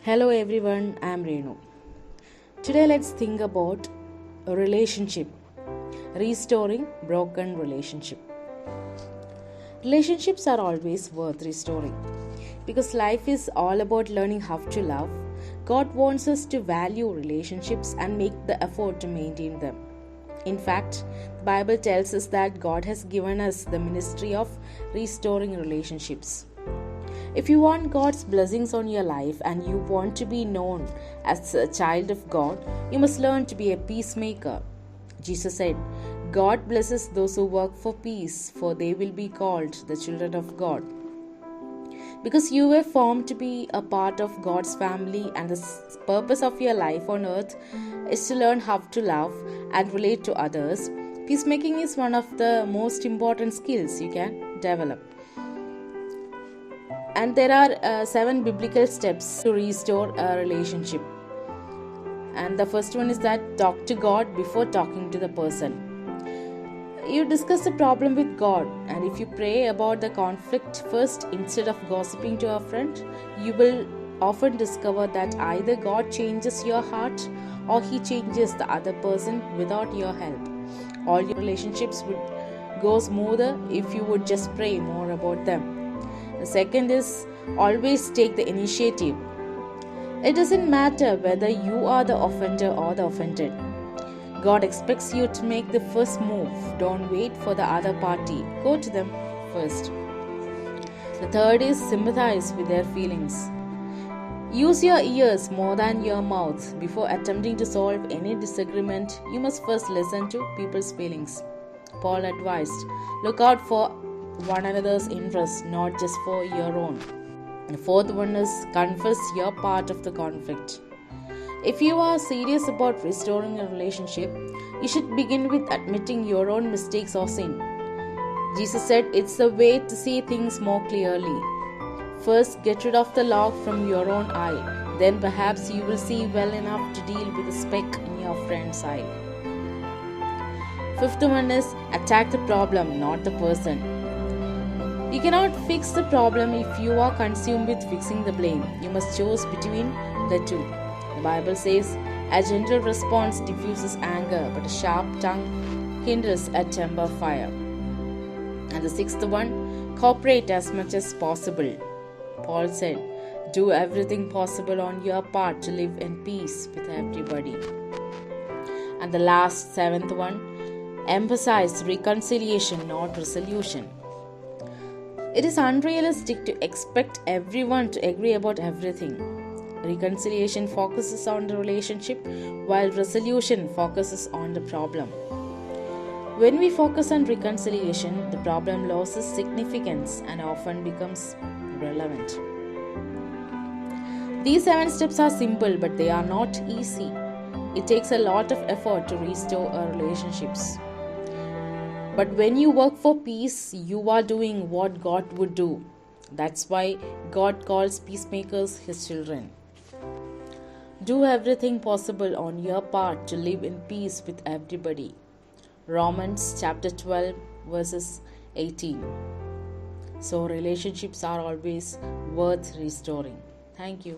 Hello everyone, I am Renu. Today let's think about a relationship, restoring broken relationship. Relationships are always worth restoring because life is all about learning how to love. God wants us to value relationships and make the effort to maintain them. In fact, the Bible tells us that God has given us the ministry of restoring relationships. If you want God's blessings on your life and you want to be known as a child of God, you must learn to be a peacemaker. Jesus said, God blesses those who work for peace, for they will be called the children of God. Because you were formed to be a part of God's family, and the purpose of your life on earth is to learn how to love and relate to others. Peacemaking is one of the most important skills you can develop. And there are 7 biblical steps to restore a relationship. And the first one is that talk to God before talking to the person. You discuss the problem with God, and if you pray about the conflict first instead of gossiping to a friend, you will often discover that either God changes your heart or He changes the other person without your help. All your relationships would go smoother if you would just pray more about them. The second is always take the initiative. It doesn't matter whether you are the offender or the offended. God expects you to make the first move. Don't wait for the other party. Go to them first. The third is sympathize with their feelings. Use your ears more than your mouth. Before attempting to solve any disagreement, you must first listen to people's feelings. Paul advised, look out for one another's interests, not just for your own. The fourth one is confess your part of the conflict. If you are serious about restoring a relationship, you should begin with admitting your own mistakes or sin. Jesus said it's the way to see things more clearly. First, get rid of the log from your own eye. Then perhaps you will see well enough to deal with a speck in your friend's eye. Fifth one is attack the problem, not the person. You cannot fix the problem if you are consumed with fixing the blame. You must choose between the two. The Bible says, a gentle response diffuses anger, but a sharp tongue kindles a temper fire. And the sixth one, cooperate as much as possible. Paul said, do everything possible on your part to live in peace with everybody. And the last, seventh one, emphasize reconciliation, not resolution. It is unrealistic to expect everyone to agree about everything. Reconciliation focuses on the relationship, while resolution focuses on the problem. When we focus on reconciliation, the problem loses significance and often becomes relevant. These 7 steps are simple, but they are not easy. It takes a lot of effort to restore our relationships. But when you work for peace, you are doing what God would do. That's why God calls peacemakers His children. Do everything possible on your part to live in peace with everybody. Romans chapter 12 verses 18. So relationships are always worth restoring. Thank you.